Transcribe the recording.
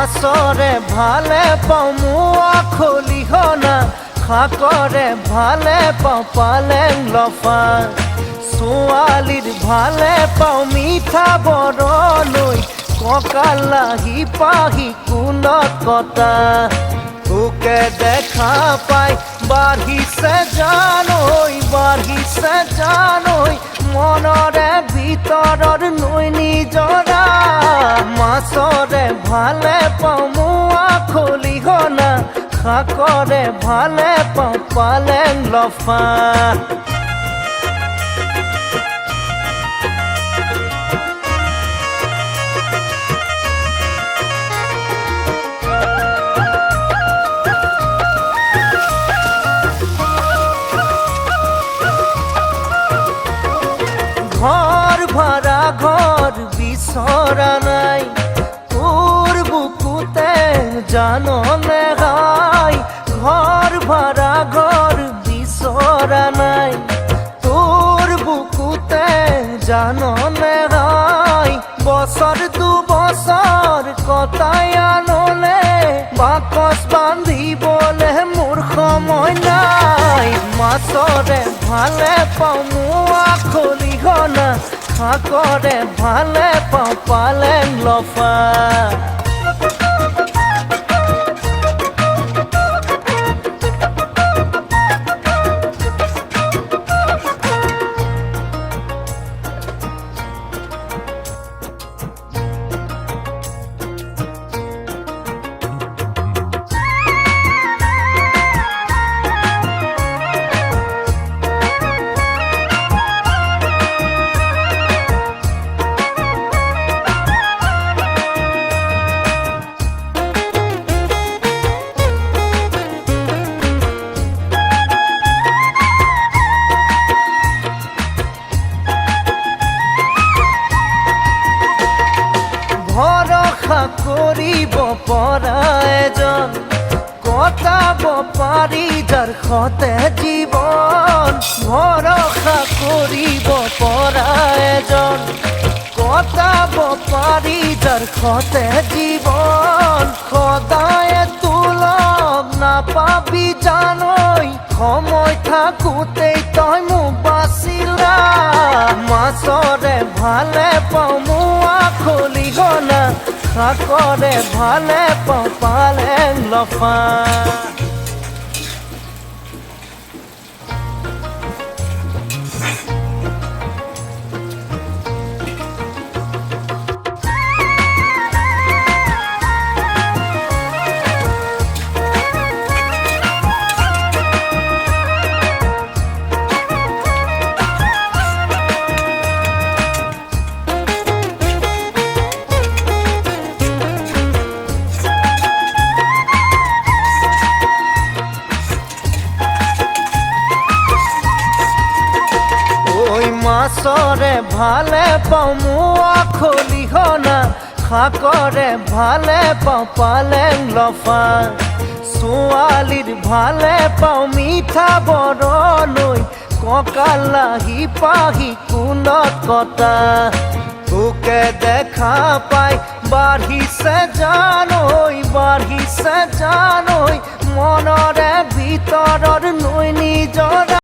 মাছৰে ভালে পাওঁ মোৱা খলিহনা শাকৰে ভালে পাওঁ পালেং লফা ছোৱালীৰ ভালে পাওঁ মিঠা বৰলৈ কঁকাল লাহি পাহি কুলত কটা তোকে দেখা পাই বাঢ়িছে জানৈ মনৰে ভিতৰৰ নৈ নিজৰা মাছৰে ভালে পাওঁ মোৱা খলিহনা শাকৰে ভালে পাওঁ পালেং লফা ঘর ভাড়া ঘর বিচৰা নাই তোৰ বুকুতে জাননে গাই ঘর ভাড়া ঘর বিচৰা নাই তোৰ বুকুতে জাননে গাই বছৰ দুবছৰ কটাই আনলে বাকচ বান্ধিবলে মোৰ সময় নাই মাছৰে ভালে পাওঁ মোৱা খলিহনা শাকৰে ভালে পাওঁ পালেং লফা ভৰসা কৰিব পৰা এজন কটাব পাৰি যাৰ সতে জীৱন ভৰসা কৰিব পৰা এজন কটাব পাৰি যাৰ সতে জীৱন সদায় তোলক নাপাবি জানৈ সময় থাকোঁতেই তই মোক বাচিলা মাছৰে ভালে পাওঁ মোৱা খলিহনা শাকৰে ভালে পাওঁ পালেং লফা মাছৰে ভালে পাওঁ মোৱা খলিহনা শাকৰে ভালে পাওঁ পালেং লফা ছোৱালীৰ ভালে পাওঁ মিঠা বৰলৈ কঁকাল লাহি পাহি কুলত কটা তোকে দেখা পাই বাঢ়িছে জানৈ মনৰে ভিতৰৰ নৈ নিজৰা